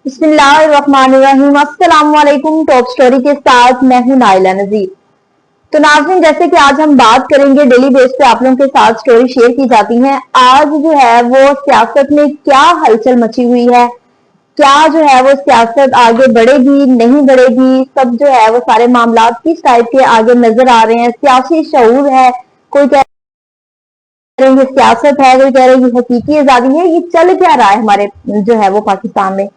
बिस्मिल्लाहिर्रहमानिर्रहीम। अस्सलाम वालेकुम। टॉप स्टोरी के साथ मैं हूं नाइला नजीर। तो नाज़रीन, जैसे कि आज हम बात करेंगे, डेली बेस पे आप लोगों के साथ स्टोरी शेयर की जाती है। आज जो है वो सियासत में क्या हलचल मची हुई है, क्या जो है वो सियासत आगे बढ़ेगी नहीं बढ़ेगी, सब जो है वो सारे मामला किस टाइप के आगे नजर आ रहे हैं। सियासी शऊर है, कोई कह रहे हैं ये सियासत है, कोई कह रहे हैं ये हकीकी आजादी है, ये चल क्या रहा है हमारे जो है वो पाकिस्तान में।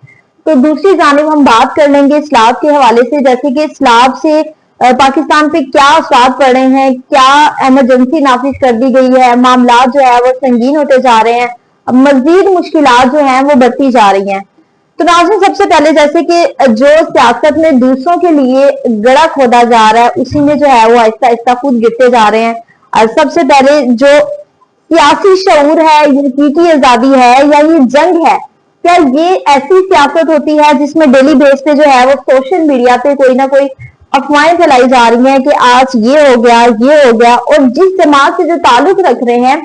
तो दूसरी जानिब हम बात कर लेंगे स्लाब के हवाले से, जैसे कि स्लाब से पाकिस्तान पे क्या असरात पड़ रहे हैं, क्या इमरजेंसी नाफिज कर दी गई है, मामला जो है वो संगीन होते जा रहे हैं, अब मजीद मुश्किलात जो हैं वो बढ़ती जा रही हैं। तो नाज़रीन, सबसे पहले जैसे कि जो सियासत में दूसरों के लिए गड़ा खोदा जा रहा है, उसी में जो है वो आहिस्ता आहिस्ता खुद गिरते जा रहे हैं। और सबसे पहले जो सियासी शऊर है, ये हकीकी आजादी है या ये जंग है, क्या ये ऐसी सियासत होती है जिसमें डेली बेस पे जो है वो सोशल मीडिया पे कोई ना कोई अफवाहें फैलाई जा रही हैं कि आज ये हो गया ये हो गया, और जिस जमात से जो ताल्लुक रख रहे हैं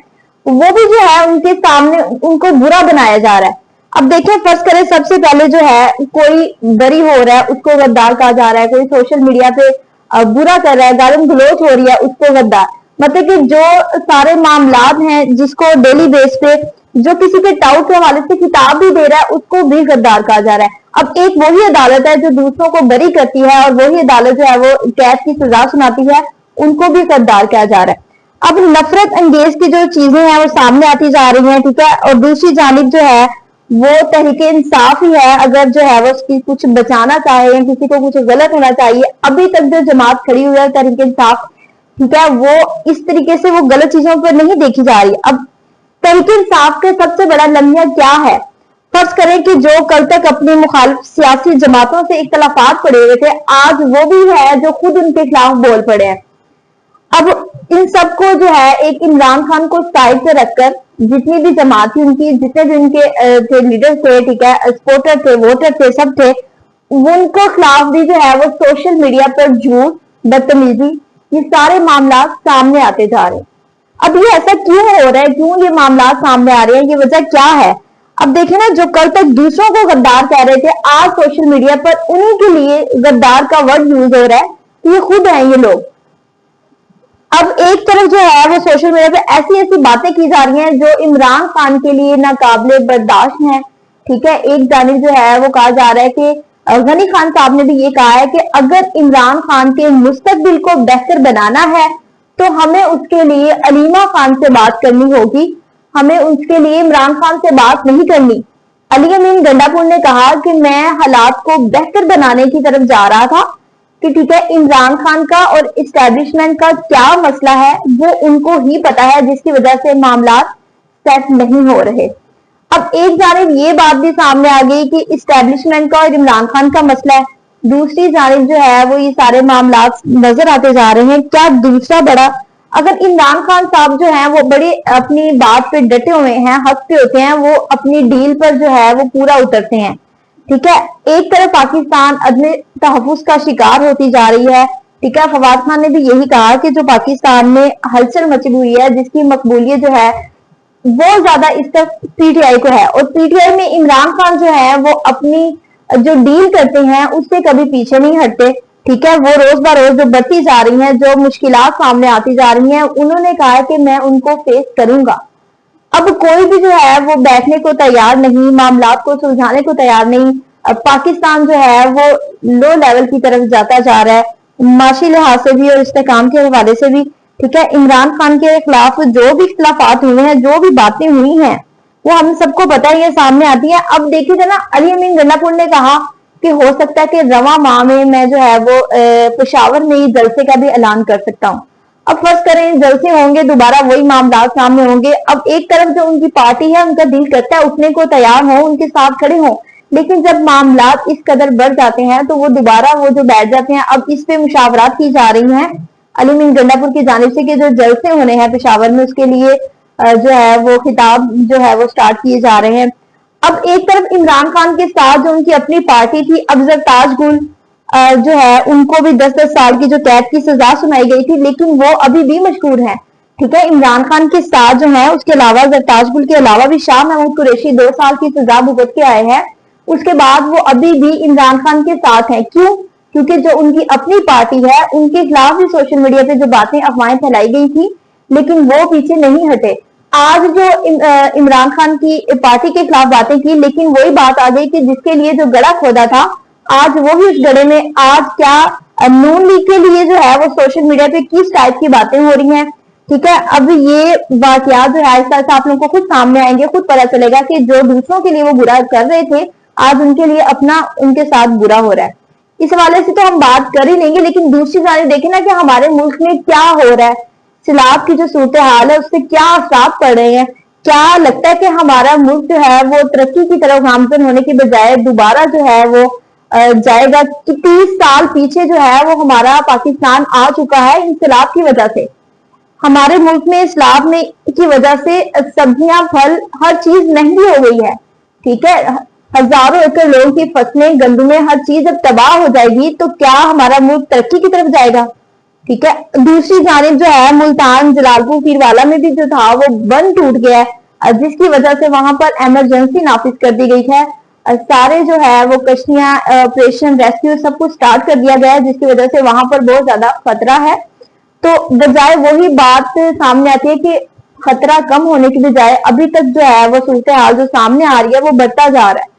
वो भी जो है उनके सामने उनको बुरा बनाया जा रहा है। अब देखिए, फर्ज करें सबसे पहले जो है कोई बरी हो रहा है उसको गद्दार कहा जा रहा है, कोई सोशल मीडिया पे बुरा कर रहा है, गालिम गलोच हो रही है, उसको गद्दार। मतलब कि जो सारे मामलात हैं जिसको डेली बेस पे जो किसी के टाउट के हवाले से किताब भी दे रहा है उसको भी गद्दार कहा जा रहा है। अब एक वही अदालत है जो दूसरों को बरी करती है, और वही अदालत जो है वो कैद की सजा सुनाती है, उनको भी गद्दार कहा जा रहा है। अब नफरत अंगेज की जो चीजें हैं वो सामने आती जा रही हैं, ठीक है। और दूसरी जानिब जो है वो तहरीके इंसाफ ही है, अगर जो है वो उसकी कुछ बचाना चाहे या किसी को कुछ गलत होना चाहिए, अभी तक जो जमात खड़ी हुई है तहरीके इंसाफ, ठीक है, वो इस तरीके से वो गलत चीजों पर नहीं देखी जा रही। अब तहरीके इंसाफ का सबसे बड़ा लम्हा क्या है? फर्ज करें कि जो कल तक अपनी मुखालिफ सियासी जमातों से इख्तलाफात पड़े हुए थे, आज वो भी है जो खुद उनके खिलाफ बोल पड़े हैं। अब इन सबको जो है एक इमरान खान को साइड पे रखकर जितनी भी जमात थी उनकी, जितने भी उनके थे लीडर थे, ठीक है, सपोर्टर थे, वोटर थे, सब थे, उनको खिलाफ भी जो है वो सोशल मीडिया पर झूठ, बदतमीजी, ये सारे मामला सामने आते जा रहे हैं। अब ये ऐसा क्यों हो रहा है, क्यों ये मामला सामने आ रहे हैं, ये वजह क्या है? अब देखिए ना, जो कल तक दूसरों को गद्दार कह रहे थे, आज सोशल मीडिया पर उन्हीं के लिए गद्दार का वर्ड यूज हो रहा है। ये खुद हैं ये लोग। अब एक तरफ जो है वो सोशल मीडिया पे ऐसी ऐसी बातें की जा रही हैं जो इमरान खान के लिए नाकाबिले बर्दाश्त हैं, ठीक है। एक जानिब जो है वो कहा जा रहा है कि गनी खान साहब ने भी ये कहा है कि अगर इमरान खान के मुस्तकबिल को बेहतर बनाना है तो हमें उसके लिए अलीमा खान से बात करनी होगी, हमें उसके लिए इमरान खान से बात नहीं करनी। अली अमीन गंडापुर ने कहा कि मैं हालात को बेहतर बनाने की तरफ जा रहा था, कि ठीक है, इमरान खान का और इस्टेब्लिशमेंट का क्या मसला है वो उनको ही पता है, जिसकी वजह से मामला सेट नहीं हो रहे। अब एक जानिब ये बात भी सामने आ गई कि इस्टेब्लिशमेंट का और इमरान खान का मसला है, दूसरी जानिब जो है वो ये सारे मामला नजर आते जा रहे हैं। क्या दूसरा बड़ा, अगर इमरान खान साहब जो है वो बड़ी अपनी बात पे डटे हुए हैं, हक पे होते हैं, वो अपनी डील पर जो है वो पूरा उतरते हैं, ठीक है। एक तरफ पाकिस्तान अदम तहफ़्फ़ुज़ का शिकार होती जा रही है, ठीक है। फवाद खान ने भी यही कहा कि जो पाकिस्तान में हलचल मची हुई है, जिसकी मकबूलियत जो है वो ज्यादा इस तक पीटीआई को है, और पीटीआई में इमरान खान जो है वो अपनी जो डील करते हैं उससे कभी पीछे नहीं हटते, ठीक है। वो रोज ब रोज जो बढ़ती जा रही हैं, जो मुश्किलात सामने आती जा रही हैं, उन्होंने कहा है कि मैं उनको फेस करूंगा। अब कोई भी जो है वो बैठने को तैयार नहीं, मामलात को सुलझाने को तैयार नहीं। अब पाकिस्तान जो है वो लो लेवल की तरफ जाता जा रहा है, माशी लिहाज से भी और इस्तेकाम के हवाले से भी, ठीक है। इमरान खान के खिलाफ जो भी इख्तलाफात हुए हैं, जो भी बातें हुई हैं, वो हम सबको पता है, ये सामने आती है। अब देखिए ना, अली अमीन गंडापुर ने कहा कि हो सकता है कि रवा माह में मैं जो है वो पेशावर में ही जलसे का भी ऐलान कर सकता हूँ। अब फर्ज करें जलसे होंगे, दोबारा वही मामला सामने होंगे। अब एक तरफ जो उनकी पार्टी है, उनका दिल करता है उठने को तैयार हो, उनके साथ खड़े हों, लेकिन जब मामला इस कदर बढ़ जाते हैं तो वो दोबारा वो जो बैठ जाते हैं। अब इस पे मुशावरात की जा रही हैं अली अमीन गंडापुर की जानिब से कि जो जलसे होने हैं पेशावर में, उसके लिए जो है वो खिताब जो है वो स्टार्ट किए जा रहे हैं। अब एक तरफ इमरान खान के साथ जो उनकी अपनी पार्टी थी, अफजल ताज गुल जो है उनको भी 10-10 साल की जो कैद की सजा सुनाई गई थी, लेकिन वो अभी भी मशहूर है, ठीक है। इमरान खान के साथ जो है उसके अलावा जरताज गुल के अलावा भी शाह महमूद कुरैशी 2 साल की सजा भुगत के आए हैं, उसके बाद वो अभी भी इमरान खान के साथ हैं। क्यों? क्योंकि जो उनकी अपनी पार्टी है उनके खिलाफ भी सोशल मीडिया पे जो बातें अफवाहें फैलाई गई थी, लेकिन वो पीछे नहीं हटे। आज जो इमरान खान की पार्टी के खिलाफ बातें की, लेकिन वही बात आ गई कि जिसके लिए जो गड़ा खोदा था, आज वो भी उस गड़े में, आज क्या नून लीग के लिए जो है वो सोशल मीडिया पे किस टाइप की बातें हो रही हैं, ठीक है। अब ये वाकयात जो है ऐसा आप लोगों को खुद सामने आएंगे, खुद पता चलेगा कि जो दूसरों के लिए वो बुरा कर रहे थे, आज उनके लिए अपना उनके साथ बुरा हो रहा है। इस हवाले से तो हम बात कर ही लेंगे, लेकिन दूसरी जानिब देखें ना कि हमारे मुल्क में क्या हो रहा है, सैलाब की जो सूरत हाल है उससे क्या असर पड़ रहे हैं। क्या लगता है कि हमारा मुल्क जो है वो तरक्की की तरफ गामजन होने के बजाय दोबारा जो है वो जाएगा कि 30 साल पीछे जो है वो हमारा पाकिस्तान आ चुका है इन सैलाब की वजह से। हमारे मुल्क में सैलाब में की वजह से सब्जियां, फल, हर चीज महंगी हो गई है, ठीक है। हजारों एकड़ लोगों की फसलें, गंदुमें, हर चीज जब तबाह हो जाएगी तो क्या हमारा मुल्क तरक्की की तरफ जाएगा, ठीक है। दूसरी जानिब जो है मुल्तान, जलालपुर, पीरवाला में भी जो था वो बंद टूट गया है, जिसकी वजह से वहां पर इमरजेंसी नाफिज कर दी गई है। सारे जो है वो कश्तियां, ऑपरेशन रेस्क्यू सब कुछ स्टार्ट कर दिया गया है, जिसकी वजह से वहां पर बहुत ज्यादा खतरा है। तो बजाय वही बात सामने आती है कि खतरा कम होने की बजाय अभी तक जो है वो सूरत हाल जो सामने आ रही है वो बढ़ता जा रहा है।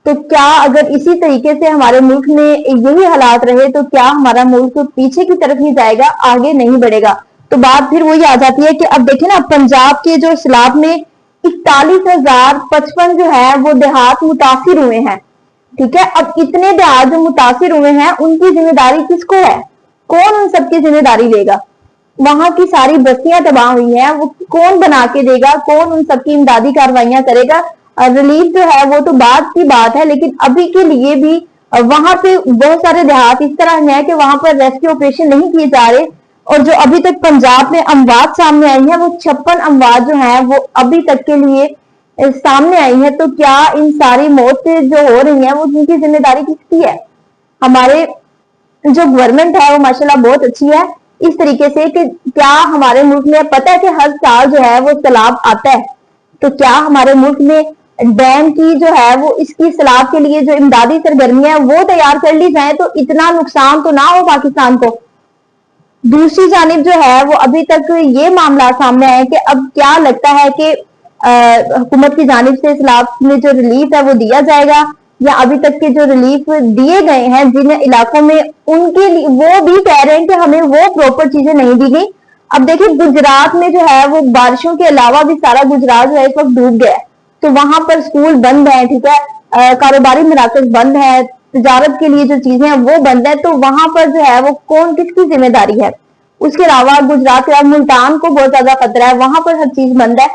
तो क्या अगर इसी तरीके से हमारे मुल्क में यही हालात रहे तो क्या हमारा मुल्क पीछे की तरफ ही जाएगा, आगे नहीं बढ़ेगा। तो बात फिर वही आ जाती है कि अब देखें ना, पंजाब के जो सैलाब में 41,055 जो है वो देहात मुतासिर हुए हैं, ठीक है। अब इतने देहात जो मुतासिर हुए हैं उनकी जिम्मेदारी किसको है? कौन उन सबकी जिम्मेदारी लेगा? वहां की सारी बस्तियां तबाह हुई हैं, वो कौन बना के देगा? कौन उन सबकी इमदादी कार्रवाइयां करेगा? रिलीफ जो है वो तो बाद की बात है, लेकिन अभी के लिए भी वहां पे बहुत सारे देहात इस तरह हैं कि वहां पर रेस्क्यू ऑपरेशन नहीं किए जा रहे। और जो अभी तक पंजाब में अमवात सामने आई है वो 56 अमवात जो है वो अभी तक के लिए सामने आई है। तो क्या इन सारी मौतें जो हो रही है वो उनकी जिम्मेदारी किसकी है? हमारे जो गवर्नमेंट है वो माशाल्लाह बहुत अच्छी है इस तरीके से कि क्या हमारे मुल्क में पता है कि हर साल जो है वो सैलाब आता है, तो क्या हमारे मुल्क में डैम की जो है वो इसकी सैलाब के लिए जो इमदादी सरगर्मियां हैं वो तैयार कर ली जाए तो इतना नुकसान तो ना हो पाकिस्तान को। दूसरी जानिब जो है वो अभी तक ये मामला सामने आया कि अब क्या लगता है कि हुकूमत की जानिब से सैलाब में जो रिलीफ है वो दिया जाएगा, या अभी तक के जो रिलीफ दिए गए हैं जिन इलाकों में उनके लिए वो भी कह रहे हैं कि हमें वो प्रॉपर चीजें नहीं दी गई। अब देखिए गुजरात में जो है वो बारिशों के अलावा भी सारा गुजरात जो है इस वक्त डूब गया है, तो वहां पर स्कूल बंद है, ठीक है, कारोबारी मराकज बंद है, तजारत के लिए जो चीजें हैं वो बंद है। तो वहां पर जो है वो कौन किसकी जिम्मेदारी है? उसके अलावा गुजरात के मुल्तान को बहुत ज्यादा खतरा है, वहां पर हर चीज बंद है।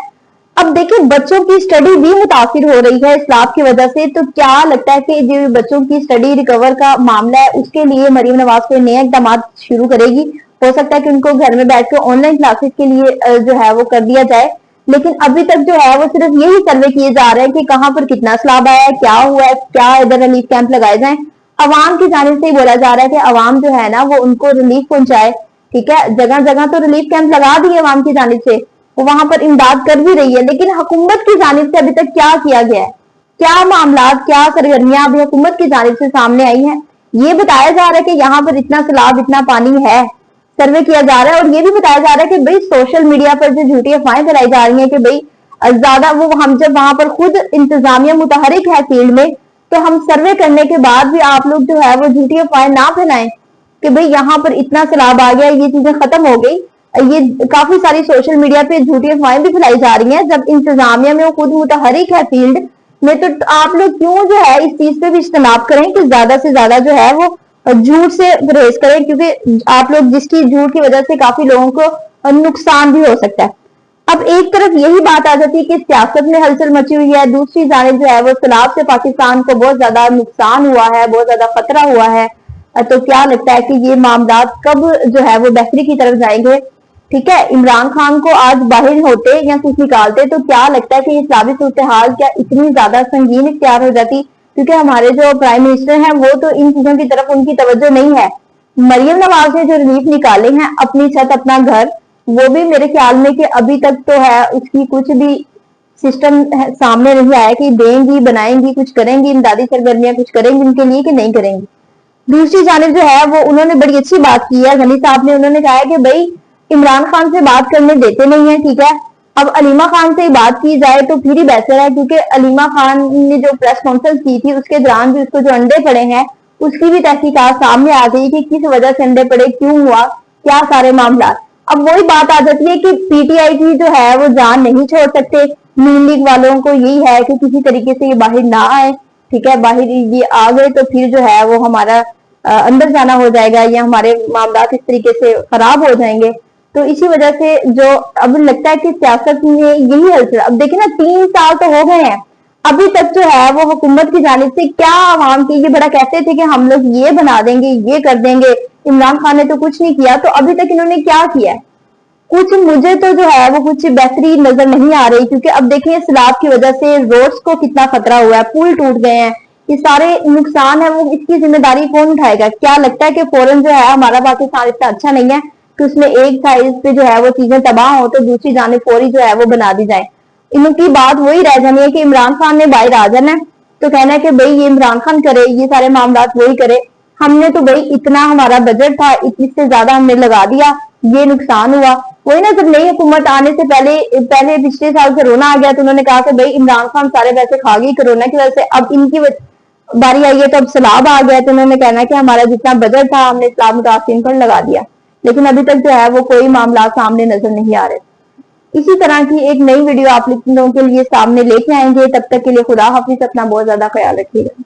अब देखिए बच्चों की स्टडी भी मुतासिर हो रही है सैलाब की वजह से। तो क्या लगता है कि जो बच्चों की स्टडी रिकवर का मामला है उसके लिए मरीम नवाज कोई नए इकदाम शुरू करेगी। हो सकता है कि उनको घर में बैठ कर ऑनलाइन क्लासेस के लिए जो है वो कर दिया जाए, लेकिन अभी तक जो है वो सिर्फ यही सर्वे किए जा रहे हैं कि कहाँ पर कितना सैलाब आया है, क्या हुआ है, क्या इधर रिलीफ कैंप लगाए जाए। अवाम की जानिब से ही बोला जा रहा है कि अवाम जो है ना वो उनको रिलीफ पहुंचाए, ठीक है। जगह जगह तो रिलीफ कैंप लगा दिए अवाम की जानिब से, वो वहां पर इमदाद कर भी रही है, लेकिन हुकूमत की जानिब से अभी तक क्या किया गया है, क्या मामला, क्या सरगर्मियां अभी हुकूमत की जानिब से सामने आई हैं? ये बताया जा रहा है कि यहाँ पर इतना सैलाब, इतना पानी है, सर्वे किया जा रहा है। और ये भी बताया जा रहा है कि भाई सोशल मीडिया पर जो झूठी अफवाहें फैलाई जा रही हैं कि भाई ज्यादा वो, हम जब वहां पर खुद इंतजामिया मुतहरिक है फील्ड में, तो हम सर्वे करने के बाद भी आप लोग जो है वो झूठी अफवाहें ना फैलाएं कि भाई यहाँ पर इतना सैलाब आ गया, ये चीजें खत्म हो गई। ये काफी सारी सोशल मीडिया पे झूठी अफवाहें भी फैलाई जा रही हैं, जब इंतजामिया में वो खुद मुतहरिक है फील्ड में। तो आप लोग क्यों जो है इस चीज पे भी इज्तनाब करें कि ज्यादा से ज्यादा जो है वो झूठ से परहेज करें, क्योंकि आप लोग जिसकी झूठ की वजह से काफी लोगों को नुकसान भी हो सकता है। अब एक तरफ यही बात आ जाती है कि सियासत में हलचल मची हुई है, दूसरी जानिब जो है वो सैलाब से पाकिस्तान को बहुत ज्यादा नुकसान हुआ है, बहुत ज्यादा खतरा हुआ है। तो क्या लगता है कि ये मामला कब जो है वो बेहतरी की तरफ जाएंगे? ठीक है, इमरान खान को आज बाहर होते या कुछ निकालते तो क्या लगता है कि ये सलाबी सूरत हाल क्या इतनी ज्यादा संगीन इख्तियार हो जाती? क्योंकि हमारे जो प्राइम मिनिस्टर हैं वो तो इन चीजों की तरफ उनकी तवज्जो नहीं है। मरियम नवाज ने जो रिलीफ निकाले हैं, अपनी छत अपना घर, वो भी मेरे ख्याल में कि अभी तक तो है उसकी कुछ भी सिस्टम सामने नहीं आया कि देंगी, बनाएंगी, कुछ करेंगी, इमदादी सरगर्मियां कुछ करेंगी उनके लिए कि नहीं करेंगी। दूसरी जानिब जो है वो उन्होंने बड़ी अच्छी बात की है गनी साहब ने, उन्होंने कहा है कि भाई इमरान खान से बात करने देते नहीं है, ठीक है, अब अलीमा खान से ही बात की जाए तो फिर ही बेहतर है, क्योंकि अलीमा खान ने जो प्रेस कॉन्फ्रेंस की थी उसके दौरान भी उसको जो अंडे पड़े हैं उसकी भी तहकीकात सामने आ गई कि किस वजह से अंडे पड़े, क्यों हुआ, क्या सारे मामला। अब वही बात आ जाती है कि पीटीआई की जो है वो जान नहीं छोड़ सकते। नून लीग वालों को यही है कि किसी तरीके से ये बाहर ना आए, ठीक है, बाहर ये आ गए तो फिर जो है वो हमारा अंदर जाना हो जाएगा या हमारे मामला इस तरीके से खराब हो जाएंगे। तो इसी वजह से जो अब लगता है कि सियासत में यही हलचल। अब देखिए ना 3 साल तो हो गए हैं, अभी तक जो है वो हुकूमत की जानिब से क्या आवाम की ये बड़ा कहते थे कि हम लोग ये बना देंगे, ये कर देंगे, इमरान खान ने तो कुछ नहीं किया, तो अभी तक इन्होंने क्या किया है? कुछ मुझे तो जो है वो कुछ बेहतरी नजर नहीं आ रही, क्योंकि अब देखिए सैलाब की वजह से रोड्स को कितना खतरा हुआ है, पुल टूट गए हैं, ये सारे नुकसान है, वो इसकी जिम्मेदारी कौन उठाएगा? क्या लगता है कि फौरन जो है हमारा पाकिस्तान इतना अच्छा नहीं है कि उसमें एक साइड पे जो है वो चीजें तबाह हो तो दूसरी जानिब फौरी जो है वो बना दी जाए। इनकी बात वही रह जानी है कि इमरान खान ने बाहर आ जाना है तो कहना है कि भाई ये इमरान खान करे, ये सारे मामला वही करे, हमने तो भाई इतना हमारा बजट था, इससे ज्यादा हमने लगा दिया, ये नुकसान हुआ। वही ना, जब नई हुकूमत आने से पहले पहले पिछले साल कोरोना आ गया तो उन्होंने कहा कि भाई इमरान खान सारे पैसे खा गई कोरोना की वजह से, अब इनकी बारी आई है तो अब सैलाब आ गया तो उन्होंने कहना कि हमारा जितना बजट था हमने सैलाब मुतासिरीन पर लगा दिया, लेकिन अभी तक जो है वो कोई मामला सामने नजर नहीं आ रहे। इसी तरह की एक नई वीडियो आप लोगों के लिए सामने लेके आएंगे, तब तक के लिए खुदा हाफिज, अपना बहुत ज्यादा ख्याल रखिएगा।